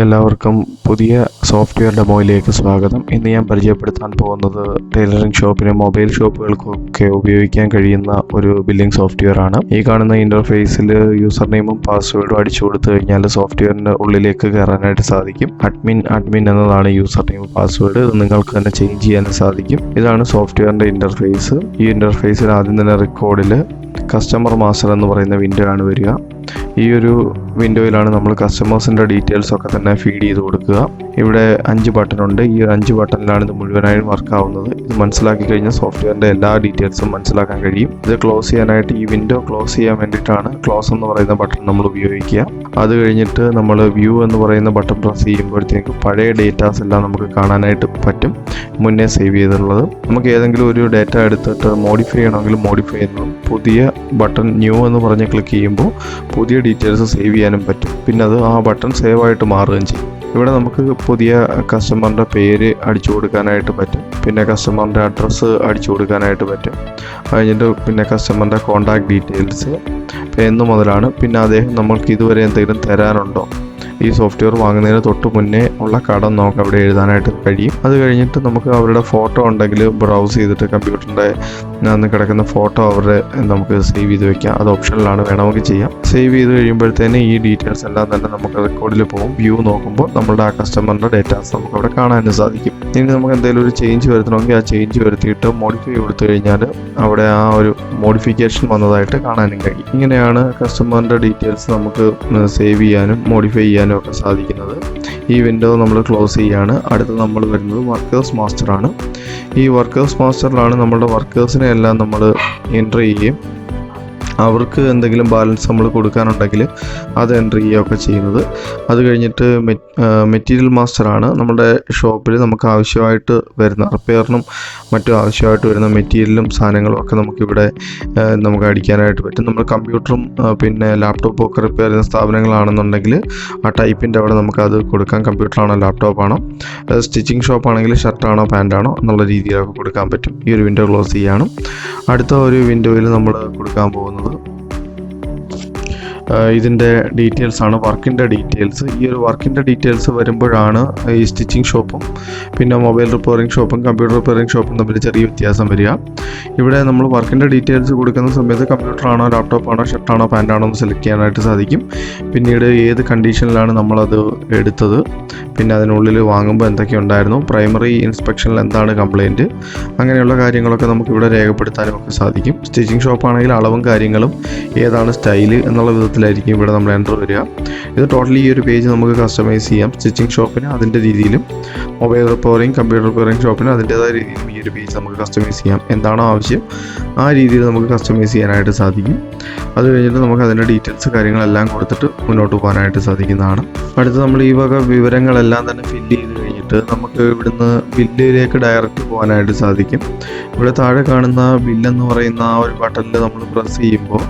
എല്ലാവർക്കും പുതിയ സോഫ്റ്റ്വെയർ ഡെമോയിലേക്ക് സ്വാഗതം. ഇന്ന് ഞാൻ പരിചയപ്പെടുത്താൻ പോകുന്നത് ടൈലറിംഗ് ഷോപ്പിനും മൊബൈൽ ഷോപ്പുകൾക്കൊക്കെ ഉപയോഗിക്കാൻ കഴിയുന്ന ഒരു ബില്ലിംഗ് സോഫ്റ്റ്വെയർ ആണ്. ഈ കാണുന്ന ഇന്റർഫേസിൽ യൂസർ നെയിമും പാസ്വേഡും അടിച്ചു കൊടുത്തു കഴിഞ്ഞാൽ സോഫ്റ്റ്വെയറിന്റെ ഉള്ളിലേക്ക് കയറാനായിട്ട് സാധിക്കും. അഡ്മിൻ എന്നതാണ് യൂസർ നെയിം പാസ്വേഡ്. ഇത് നിങ്ങൾക്ക് തന്നെ ചേഞ്ച് ചെയ്യാൻ സാധിക്കും. ഇതാണ് സോഫ്റ്റ്വെയറിന്റെ ഇന്റർഫേസ്. ഈ ഇന്റർഫേസിൽ ആദ്യം തന്നെ റെക്കോർഡിൽ കസ്റ്റമർ മാസ്റ്റർ എന്ന് പറയുന്ന വിൻഡോ ആണ് വരിക. ഈ ഒരു വിൻഡോയിലാണ് നമ്മൾ കസ്റ്റമേഴ്സിൻ്റെ ഡീറ്റെയിൽസ് ഒക്കെ തന്നെ ഫീഡ് ചെയ്ത് കൊടുക്കുക. ഇവിടെ 5 ബട്ടൺ ഉണ്ട്. ഈ 5 ബട്ടണിലാണ് ഇത് മുഴുവനായും വർക്ക് ആവുന്നത്. ഇത് മനസ്സിലാക്കി കഴിഞ്ഞാൽ സോഫ്റ്റ്വെയറിൻ്റെ എല്ലാ ഡീറ്റെയിൽസും മനസ്സിലാക്കാൻ കഴിയും. ഇത് ക്ലോസ് ചെയ്യാനായിട്ട് ഈ വിൻഡോ ക്ലോസ് ചെയ്യാൻ വേണ്ടിയിട്ടാണ് ക്ലോസ് എന്ന് പറയുന്ന ബട്ടൺ നമ്മൾ ഉപയോഗിക്കുക. അത് കഴിഞ്ഞിട്ട് നമ്മൾ വ്യൂ എന്ന് പറയുന്ന ബട്ടൺ പ്രസ് ചെയ്യുമ്പോഴത്തേക്ക് പഴയ ഡേറ്റാസ് എല്ലാം നമുക്ക് കാണാനായിട്ട് പറ്റും, മുന്നേ സേവ് ചെയ്തിട്ടുള്ളത്. നമുക്ക് ഏതെങ്കിലും ഒരു ഡേറ്റ എടുത്തിട്ട് മോഡിഫൈ ചെയ്യണമെങ്കിൽ മോഡിഫൈ ചെയ്യുന്നതും, പുതിയ ബട്ടൺ ന്യൂ എന്ന് പറഞ്ഞ് ക്ലിക്ക് ചെയ്യുമ്പോൾ പുതിയ ഡീറ്റെയിൽസ് സേവ് ചെയ്യാനും പറ്റും. പിന്നെ അത് ആ ബട്ടൺ സേവ് ആയിട്ട് മാറുകയും ചെയ്യും. ഇവിടെ നമുക്ക് പുതിയ കസ്റ്റമറിൻ്റെ പേര് അടിച്ചു കൊടുക്കാനായിട്ട് പറ്റും. പിന്നെ കസ്റ്റമറിൻ്റെ അഡ്രസ്സ് അടിച്ചു കൊടുക്കാനായിട്ട് പറ്റും. കഴിഞ്ഞിട്ട് പിന്നെ കസ്റ്റമറിൻ്റെ കോൺടാക്ട് ഡീറ്റെയിൽസ് എന്ന് മുതലാണ്. പിന്നെ അദ്ദേഹം നമ്മൾക്ക് ഇതുവരെ എന്തെങ്കിലും തരാനുണ്ടോ, ഈ സോഫ്റ്റ്വെയർ വാങ്ങുന്നതിന് തൊട്ട് മുന്നേ ഉള്ള കടം നമുക്ക് അവിടെ എഴുതാനായിട്ട് കഴിയും. അത് കഴിഞ്ഞിട്ട് നമുക്ക് അവരുടെ ഫോട്ടോ ഉണ്ടെങ്കിൽ ബ്രൗസ് ചെയ്തിട്ട് കമ്പ്യൂട്ടറിൻ്റെ അന്ന് കിടക്കുന്ന ഫോട്ടോ അവരുടെ നമുക്ക് സേവ് ചെയ്ത് വെക്കാം. അത് ഓപ്ഷനിലാണ്, വേണമെങ്കിൽ ചെയ്യാം. സേവ് ചെയ്ത് കഴിയുമ്പോഴത്തേന് ഈ ഡീറ്റെയിൽസ് എല്ലാം തന്നെ നമുക്ക് റെക്കോർഡിൽ പോകും. വ്യൂ നോക്കുമ്പോൾ നമ്മുടെ ആ കസ്റ്റമറിൻ്റെ ഡേറ്റാസ് നമുക്ക് അവിടെ കാണാനും സാധിക്കും. ഇനി നമുക്ക് എന്തെങ്കിലും ഒരു ചേഞ്ച് വരുത്തണമെങ്കിൽ ആ ചേഞ്ച് വരുത്തിയിട്ട് മോഡിഫൈ കൊടുത്തു കഴിഞ്ഞാൽ അവിടെ ആ ഒരു മോഡിഫിക്കേഷൻ വന്നതായിട്ട് കാണാനും കഴിയും. ഇങ്ങനെയാണ് കസ്റ്റമറിൻ്റെ ഡീറ്റെയിൽസ് നമുക്ക് സേവ് ചെയ്യാനും മോഡിഫൈ ചെയ്യാനും ഒക്കെ സാധിക്കുന്നത്. ഈ വിൻഡോ നമ്മൾ ക്ലോസ് ചെയ്യാണ്. അടുത്ത് നമ്മൾ വരുന്നത് വർക്കേഴ്സ് മാസ്റ്റർ ആണ്. ഈ വർക്കേഴ്സ് മാസ്റ്ററിലാണ് നമ്മുടെ വർക്കേഴ്സിനെ എല്ലാം നമ്മൾ എൻട്രി ചെയ്യുകയും അവർക്ക് എന്തെങ്കിലും ബാലൻസ് നമ്മൾ കൊടുക്കാനുണ്ടെങ്കിൽ അത് എൻട്രി ചെയ്യുകയൊക്കെ ചെയ്യുന്നത്. അത് കഴിഞ്ഞിട്ട് മെറ്റീരിയൽ മാസ്റ്ററാണ്. നമ്മുടെ ഷോപ്പിൽ നമുക്ക് ആവശ്യമായിട്ട് വരുന്ന റിപ്പയറിനും മറ്റും ആവശ്യമായിട്ട് വരുന്ന മെറ്റീരിയലും സാധനങ്ങളും ഒക്കെ നമുക്കിവിടെ നമുക്ക് അടിക്കാനായിട്ട് പറ്റും. നമ്മൾ കമ്പ്യൂട്ടറും പിന്നെ ലാപ്ടോപ്പും ഒക്കെ റിപ്പയർ ചെയ്യുന്ന സ്ഥാപനങ്ങളാണെന്നുണ്ടെങ്കിൽ ആ ടൈപ്പിൻ്റെ അവിടെ നമുക്കത് കൊടുക്കാം. കമ്പ്യൂട്ടറാണോ ലാപ്ടോപ്പാണോ, സ്റ്റിച്ചിങ് ഷോപ്പാണെങ്കിൽ ഷർട്ടാണോ പാൻറ്റാണോ എന്നുള്ള രീതിയിലൊക്കെ കൊടുക്കാൻ പറ്റും. ഈ ഒരു വിൻഡോ ക്ലോസ് ചെയ്യാണ്. അടുത്ത ഒരു വിൻഡോയിൽ നമ്മൾ കൊടുക്കാൻ പോകുന്നത് ഇതിൻ്റെ ഡീറ്റെയിൽസ് ആണ്, വർക്കിൻ്റെ ഡീറ്റെയിൽസ്. ഈ ഒരു വർക്കിൻ്റെ ഡീറ്റെയിൽസ് വരുമ്പോഴാണ് ഈ സ്റ്റിച്ചിങ് ഷോപ്പും പിന്നെ മൊബൈൽ റിപ്പയറിംഗ് ഷോപ്പും കമ്പ്യൂട്ടർ റിപ്പയറിംഗ് ഷോപ്പും തമ്മിൽ ചെറിയ വ്യത്യാസം വരിക. ഇവിടെ നമ്മൾ വർക്കിൻ്റെ ഡീറ്റെയിൽസ് കൊടുക്കുന്ന സമയത്ത് കമ്പ്യൂട്ടറാണോ ലാപ്ടോപ്പാണോ ഷർട്ടാണോ പാൻറ്റാണോ എന്ന് സെലക്ട് ചെയ്യാനായിട്ട് സാധിക്കും. പിന്നീട് ഏത് കണ്ടീഷനിലാണ് നമ്മളത് എടുത്തത്, പിന്നെ അതിനുള്ളിൽ വാങ്ങുമ്പോൾ എന്തൊക്കെ ഉണ്ടായിരുന്നു, പ്രൈമറി ഇൻസ്പെക്ഷനിൽ എന്താണ് കംപ്ലയിൻറ്റ്, അങ്ങനെയുള്ള കാര്യങ്ങളൊക്കെ നമുക്കിവിടെ രേഖപ്പെടുത്താനും ഒക്കെ സാധിക്കും. സ്റ്റിച്ചിങ് ഷോപ്പാണെങ്കിൽ അളവും കാര്യങ്ങളും ഏതാണ് സ്റ്റൈല് എന്നുള്ള വിധത്തിലായിരിക്കും ഇവിടെ നമ്മൾ എൻ്റർ വരിക. ഇത് ടോട്ടലി ഈ ഒരു പേജ് നമുക്ക് കസ്റ്റമൈസ് ചെയ്യാം. സ്റ്റിച്ചിങ് ഷോപ്പിന് അതിൻ്റെ രീതിയിലും മൊബൈൽ റിപ്പയറിംഗ് കമ്പ്യൂട്ടർ റിപ്പയറിംഗ് ഷോപ്പിന് അതിൻ്റേതായ രീതിയിലും ഈ ഒരു പേജ് നമുക്ക് കസ്റ്റമൈസ് ചെയ്യാം. എന്താണോ ആവശ്യം ആ രീതിയിൽ നമുക്ക് കസ്റ്റമൈസ് ചെയ്യാനായിട്ട് സാധിക്കും. അത് കഴിഞ്ഞിട്ട് നമുക്ക് അതിൻ്റെ ഡീറ്റെയിൽസ് കാര്യങ്ങളെല്ലാം കൊടുത്തിട്ട് മുന്നോട്ട് പോകാനായിട്ട് സാധിക്കുന്നതാണ്. അടുത്ത് നമ്മൾ ഈ വക വിവരങ്ങളെല്ലാം തന്നെ ഫില്ല് ചെയ്ത് കഴിഞ്ഞിട്ട് നമുക്ക് ഇവിടുന്ന് ബില്ലിലേക്ക് ഡയറക്റ്റ് പോകാനായിട്ട് സാധിക്കും. ഇവിടെ താഴെ കാണുന്ന ബില്ലെന്ന് പറയുന്ന ആ ഒരു ബട്ടണിൽ നമ്മൾ പ്രസ് ചെയ്യുമ്പോൾ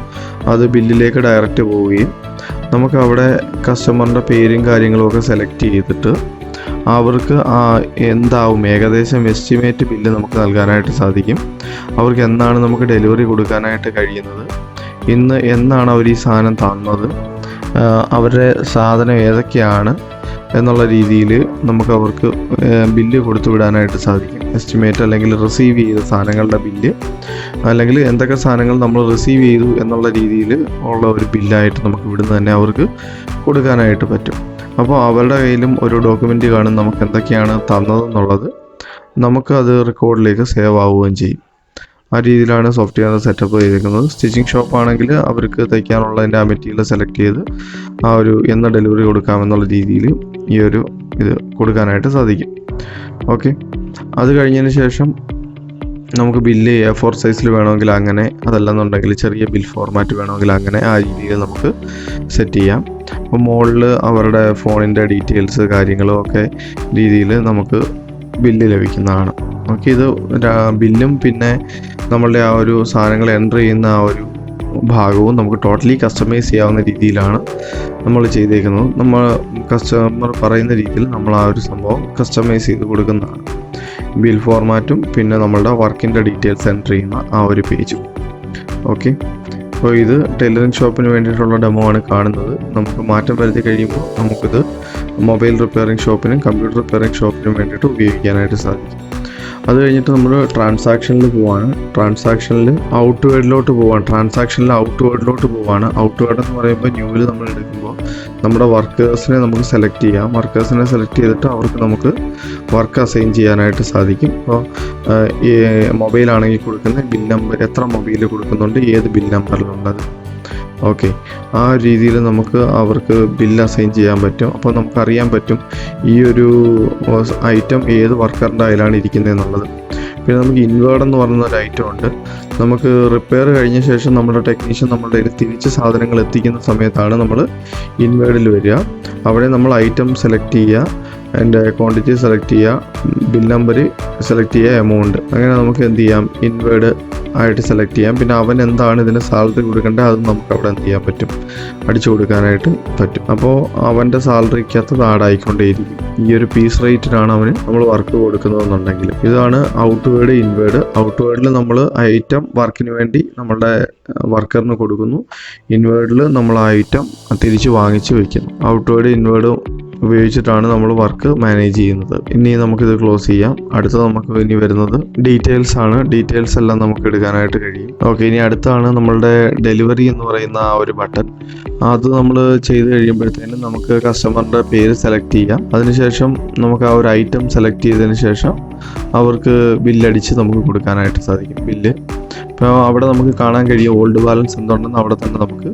അത് ബില്ലിലേക്ക് ഡയറക്റ്റ് പോവുകയും നമുക്ക് അവിടെ കസ്റ്റമറിൻ്റെ പേരും കാര്യങ്ങളും ഒക്കെ സെലക്ട് ചെയ്തിട്ട് അവർക്ക് എന്താവും ഏകദേശം എസ്റ്റിമേറ്റ് ബില്ല് നമുക്ക് നൽകാനായിട്ട് സാധിക്കും. അവർക്ക് എന്നാണ് നമുക്ക് ഡെലിവറി കൊടുക്കാനായിട്ട് കഴിയുന്നത്, ഇന്ന് എന്നാണ് അവർ ഈ സാധനം തന്നത്, അവരുടെ സാധനം ഏതൊക്കെയാണ് എന്നുള്ള രീതിയിൽ നമുക്ക് അവർക്ക് ബില്ല് കൊടുത്തു വിടാനായിട്ട് സാധിക്കും. എസ്റ്റിമേറ്റ് അല്ലെങ്കിൽ റിസീവ് ചെയ്ത സാധനങ്ങളുടെ ബില്ല്, അല്ലെങ്കിൽ എന്തൊക്കെ സാധനങ്ങൾ നമ്മൾ റിസീവ് ചെയ്തു എന്നുള്ള രീതിയിൽ ഉള്ള ഒരു ബില്ലായിട്ട് നമുക്ക് ഇവിടുന്ന് തന്നെ അവർക്ക് കൊടുക്കാനായിട്ട് പറ്റും. അപ്പോൾ അവരുടെ കയ്യിലും ഒരു ഡോക്യുമെൻ്റ് കാണും നമുക്ക് എന്തൊക്കെയാണ് തന്നതെന്നുള്ളത്. നമുക്കത് റെക്കോർഡിലേക്ക് സേവ് ആവുകയും ചെയ്യും. ആ രീതിയിലാണ് സോഫ്റ്റ്വെയർ സെറ്റപ്പ് ചെയ്തിരിക്കുന്നത്. സ്റ്റിച്ചിങ് ഷോപ്പാണെങ്കിൽ അവർക്ക് തയ്ക്കാനുള്ളതിൻ്റെ ആ മെറ്റീരിയൽ സെലക്ട് ചെയ്ത് ആ ഒരു എന്ന് ഡെലിവറി കൊടുക്കാമെന്നുള്ള രീതിയിൽ ഈ ഒരു ഇത് കൊടുക്കാനായിട്ട് സാധിക്കും. ഓക്കെ, അത് കഴിഞ്ഞതിന് ശേഷം നമുക്ക് ബില്ല് A4 സൈസിൽ വേണമെങ്കിൽ അങ്ങനെ, അതല്ലെന്നുണ്ടെങ്കിൽ ചെറിയ ബിൽ ഫോർമാറ്റ് വേണമെങ്കിൽ അങ്ങനെ, ആ രീതിയിൽ നമുക്ക് സെറ്റ് ചെയ്യാം. അപ്പോൾ മുകളിൽ അവരുടെ ഫോണിൻ്റെ ഡീറ്റെയിൽസ് കാര്യങ്ങളും ഒക്കെ രീതിയിൽ നമുക്ക് ബില്ല് ലഭിക്കുന്നതാണ്. ഓക്കെ, ഇത് ബില്ലും പിന്നെ നമ്മളുടെ ആ ഒരു സാധനങ്ങൾ എൻ്റർ ചെയ്യുന്ന ആ ഒരു ഭാഗവും നമുക്ക് ടോട്ടലി കസ്റ്റമൈസ് ചെയ്യാവുന്ന രീതിയിലാണ് നമ്മൾ ചെയ്തേക്കുന്നത്. നമ്മൾ കസ്റ്റമർ പറയുന്ന രീതിയിൽ നമ്മൾ ആ ഒരു സംഭവം കസ്റ്റമൈസ് ചെയ്ത് കൊടുക്കുന്നതാണ്. ബിൽ ഫോർമാറ്റും പിന്നെ നമ്മളുടെ വർക്കിൻ്റെ ഡീറ്റെയിൽസ് എൻ്റർ ചെയ്യുന്ന ആ ഒരു പേജും. ഓക്കെ, അപ്പോൾ ഇത് ടൈലറിംഗ് ഷോപ്പിന് വേണ്ടിയിട്ടുള്ള ഡെമോ ആണ് കാണുന്നത്. നമുക്ക് മാറ്റം വരുത്തി കഴിയുമ്പോൾ നമുക്കിത് മൊബൈൽ റിപ്പയറിംഗ് ഷോപ്പിനും കമ്പ്യൂട്ടർ റിപ്പയറിംഗ് ഷോപ്പിനും വേണ്ടിയിട്ട് ഉപയോഗിക്കാനായിട്ട് സാധിക്കും. അത് കഴിഞ്ഞിട്ട് നമ്മൾ ട്രാൻസാക്ഷനിൽ പോവാണ്. ട്രാൻസാക്ഷനിൽ ഔട്ട്വേർഡിലോട്ട് പോവാണ്. ഔട്ട്വേർഡിലോട്ട് പോവാണ്. ഔട്ട്വേർഡ് എന്ന് പറയുമ്പോൾ ന്യൂവിൽ നമ്മൾ എടുക്കുമ്പോൾ നമ്മുടെ വർക്കേഴ്സിനെ നമുക്ക് സെലക്ട് ചെയ്യാം. വർക്കേഴ്സിനെ സെലക്ട് ചെയ്തിട്ട് അവർക്ക് നമുക്ക് വർക്ക് അസൈൻ ചെയ്യാനായിട്ട് സാധിക്കും. അപ്പോൾ ഈ മൊബൈലാണെങ്കിൽ കൊടുക്കുന്ന ബിൽ നമ്പർ, എത്ര മൊബൈൽ കൊടുക്കുന്നുണ്ട്, ഏത് ബിൽ നമ്പറിലുള്ളത്, ഓക്കെ, ആ രീതിയിൽ നമുക്ക് അവർക്ക് ബില്ല് അസൈൻ ചെയ്യാൻ പറ്റും. അപ്പോൾ നമുക്കറിയാൻ പറ്റും ഈ ഒരു ഐറ്റം ഏത് വർക്കറിൻ്റെ അതിലാണ് ഇരിക്കുന്നത് എന്നുള്ളത്. പിന്നെ നമുക്ക് ഇൻവേർഡ് എന്ന് പറയുന്ന ഒരു ഐറ്റം ഉണ്ട്. നമുക്ക് റിപ്പയർ കഴിഞ്ഞ ശേഷം നമ്മുടെ ടെക്നീഷ്യൻ നമ്മളുടെ കയ്യിൽ തിരിച്ച് സാധനങ്ങൾ എത്തിക്കുന്ന സമയത്താണ് നമ്മൾ ഇൻവേർഡിൽ വരിക. അവിടെ നമ്മൾ ഐറ്റം സെലക്ട് ചെയ്യുക, അതിൻ്റെ ക്വാണ്ടിറ്റി സെലക്ട് ചെയ്യുക, ബിൽ നമ്പർ സെലക്ട് ചെയ്യുക, എമൗണ്ട്. അങ്ങനെ നമുക്ക് എന്ത് ചെയ്യാം, ഇൻവേർഡ് ആയിട്ട് സെലക്ട് ചെയ്യാം. പിന്നെ അവൻ എന്താണ് ഇതിന് സാലറി കൊടുക്കേണ്ടത് അത് നമുക്ക് അവിടെ എന്ത് ചെയ്യാൻ പറ്റും, അടിച്ചു കൊടുക്കാനായിട്ട് പറ്റും. അപ്പോൾ അവൻ്റെ സാലറിക്കകത്ത് ആഡായിക്കൊണ്ടേയിരിക്കും. ഈ ഒരു പീസ് റേറ്റിനാണ് അവന് നമ്മൾ വർക്ക് കൊടുക്കുന്നതെന്നുണ്ടെങ്കിൽ. ഇതാണ് ഔട്ട്വേർഡ്, ഇൻവേർഡ്. ഔട്ട്വേർഡിൽ നമ്മൾ ഐറ്റം വർക്കിന് വേണ്ടി നമ്മളുടെ വർക്കറിന് കൊടുക്കുന്നു. ഇൻവേർഡിൽ നമ്മൾ ആ ഐറ്റം തിരിച്ച് വാങ്ങിച്ച് വയ്ക്കുന്നു. ഔട്ട്വേർഡ്, ഇൻവേർഡ് ഉപയോഗിച്ചിട്ടാണ് നമ്മൾ വർക്ക് മാനേജ് ചെയ്യുന്നത്. ഇനി നമുക്കിത് ക്ലോസ് ചെയ്യാം. അടുത്തത് നമുക്ക് ഇനി വരുന്നത് ഡീറ്റെയിൽസ് ആണ്. ഡീറ്റെയിൽസ് എല്ലാം നമുക്ക് എടുക്കാനായിട്ട് കഴിയും. ഓക്കെ, ഇനി അടുത്താണ് നമ്മളുടെ ഡെലിവറി എന്ന് പറയുന്ന ആ ഒരു ബട്ടൺ. അത് നമ്മൾ ചെയ്ത് കഴിയുമ്പോഴത്തേനും നമുക്ക് കസ്റ്റമറിൻ്റെ പേര് സെലക്ട് ചെയ്യാം. അതിനുശേഷം നമുക്ക് ആ ഒരു ഐറ്റം സെലക്ട് ചെയ്തതിന് ശേഷം അവർക്ക് ബില്ലടിച്ച് നമുക്ക് കൊടുക്കാനായിട്ട് സാധിക്കും. ബില്ല് ഇപ്പോൾ അവിടെ നമുക്ക് കാണാൻ കഴിയും ഓൾഡ് ബാലൻസ് എന്തുണ്ടെന്ന് അവിടെ തന്നെ നമുക്ക്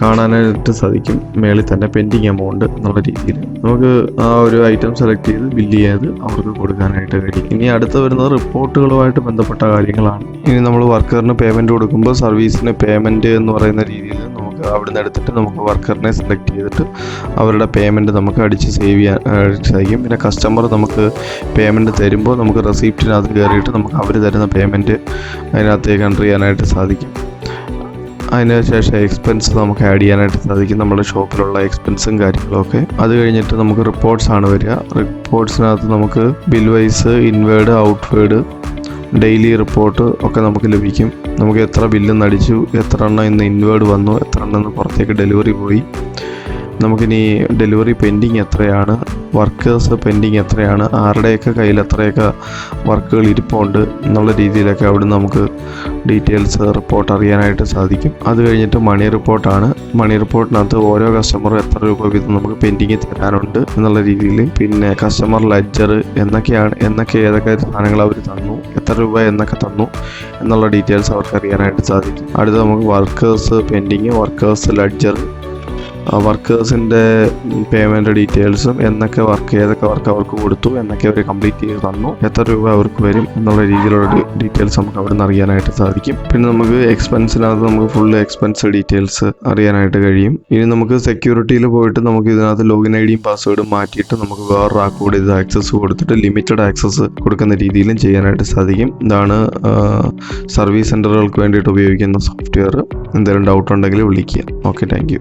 കാണാനായിട്ട് സാധിക്കും. മേളിൽ തന്നെ പെൻഡിങ് എമൗണ്ട് എന്നുള്ള രീതിയിൽ നമുക്ക് ആ ഒരു ഐറ്റം സെലക്ട് ചെയ്ത് ബില്ല് ചെയ്ത് അവർക്ക് കൊടുക്കാനായിട്ട് കഴിയും. ഇനി അടുത്ത് വരുന്നത് റിപ്പോർട്ടുകളുമായിട്ട് ബന്ധപ്പെട്ട കാര്യങ്ങളാണ്. ഇനി നമ്മൾ വർക്കറിന് പേയ്മെൻറ്റ് കൊടുക്കുമ്പോൾ സർവീസിന് പേയ്മെൻറ്റ് എന്ന് പറയുന്ന രീതിയിൽ നമുക്ക് അവിടുന്ന് എടുത്തിട്ട് നമുക്ക് വർക്കറിനെ സെലക്ട് ചെയ്തിട്ട് അവരുടെ പേയ്മെൻറ്റ് നമുക്ക് അടിച്ച് സേവ് ചെയ്യാൻ സാധിക്കും. പിന്നെ കസ്റ്റമർ നമുക്ക് പേയ്മെൻറ്റ് തരുമ്പോൾ നമുക്ക് റെസിപ്റ്റിനകത്ത് കയറിയിട്ട് നമുക്ക് അവർ തരുന്ന പേയ്മെൻറ്റ് അതിനകത്തേക്ക് എൻ്റർ ചെയ്യാനായിട്ട് സാധിക്കും. അതിന് ശേഷം എക്സ്പെൻസ് നമുക്ക് ആഡ് ചെയ്യാനായിട്ട് സാധിക്കും, നമ്മുടെ ഷോപ്പിലുള്ള എക്സ്പെൻസും കാര്യങ്ങളൊക്കെ. അത് കഴിഞ്ഞിട്ട് നമുക്ക് റിപ്പോർട്ട്സ് ആണ് വരിക. റിപ്പോർട്ട്സിനകത്ത് നമുക്ക് bill wise, inward, outward, daily report ഒക്കെ നമുക്ക് ലഭിക്കും. നമുക്ക് എത്ര ബില്ല് അടിച്ചു, എത്ര എണ്ണം ഇന്ന് ഇൻവേർഡ് വന്നു, എത്ര എണ്ണം ഇന്ന് പുറത്തേക്ക് ഡെലിവറി പോയി, നമുക്കിനി ഡെലിവറി പെൻഡിങ് എത്രയാണ്, വർക്കേഴ്സ് പെൻഡിങ് എത്രയാണ്, ആരുടെയൊക്കെ കയ്യിൽ എത്രയൊക്കെ വർക്കുകൾ ഇരിപ്പുണ്ട് എന്നുള്ള രീതിയിലൊക്കെ അവിടെ നമുക്ക് ഡീറ്റെയിൽസ് റിപ്പോർട്ട് അറിയാനായിട്ട് സാധിക്കും. അത് കഴിഞ്ഞിട്ട് മണി റിപ്പോർട്ടാണ്. മണി റിപ്പോർട്ടിനകത്ത് ഓരോ കസ്റ്റമറും എത്ര രൂപ വീതം നമുക്ക് പെൻഡിങ് തരാനുണ്ട് എന്നുള്ള രീതിയിൽ, പിന്നെ കസ്റ്റമർ ലെഡ്ജർ ഏതൊക്കെ സാധനങ്ങൾ അവർ തന്നു, എത്ര രൂപ എന്നൊക്കെ തന്നു എന്നുള്ള ഡീറ്റെയിൽസ് അവർക്ക് അറിയാനായിട്ട് സാധിക്കും. അടുത്ത് നമുക്ക് വർക്കേഴ്സ് പെൻഡിങ്, വർക്കേഴ്സ് ലെഡ്ജർ, വർക്കേഴ്സിൻ്റെ പേയ്മെൻറ്റ് ഡീറ്റെയിൽസും, ഏതൊക്കെ വർക്ക് അവർക്ക് കൊടുത്തു, എന്നൊക്കെ അവർ കംപ്ലീറ്റ് ചെയ്ത് തന്നു, എത്ര രൂപ അവർക്ക് വരും എന്നുള്ള രീതിയിലുള്ള ഡീറ്റെയിൽസ് നമുക്ക് അവിടെ നിന്ന് അറിയാനായിട്ട് സാധിക്കും. പിന്നെ നമുക്ക് എക്സ്പെൻസിനകത്ത് നമുക്ക് ഫുൾ എക്സ്പെൻസ് ഡീറ്റെയിൽസ് അറിയാനായിട്ട് കഴിയും. ഇനി നമുക്ക് സെക്യൂരിറ്റിയിൽ പോയിട്ട് നമുക്ക് ഇതിനകത്ത് ലോഗിൻ ഐഡിയും പാസ്വേഡും മാറ്റിയിട്ട് നമുക്ക് വേറൊരാൾക്ക് കൂടി ഇത് ആക്സസ് കൊടുത്തിട്ട് ലിമിറ്റഡ് ആക്സസ് കൊടുക്കുന്ന രീതിയിലും ചെയ്യാനായിട്ട് സാധിക്കും. ഇതാണ് സർവീസ് സെൻ്ററുകൾക്ക് വേണ്ടിയിട്ട് ഉപയോഗിക്കുന്ന സോഫ്റ്റ്വെയർ. എന്തെങ്കിലും ഡൗട്ട് ഉണ്ടെങ്കിൽ വിളിക്കുക. Okay, thank you.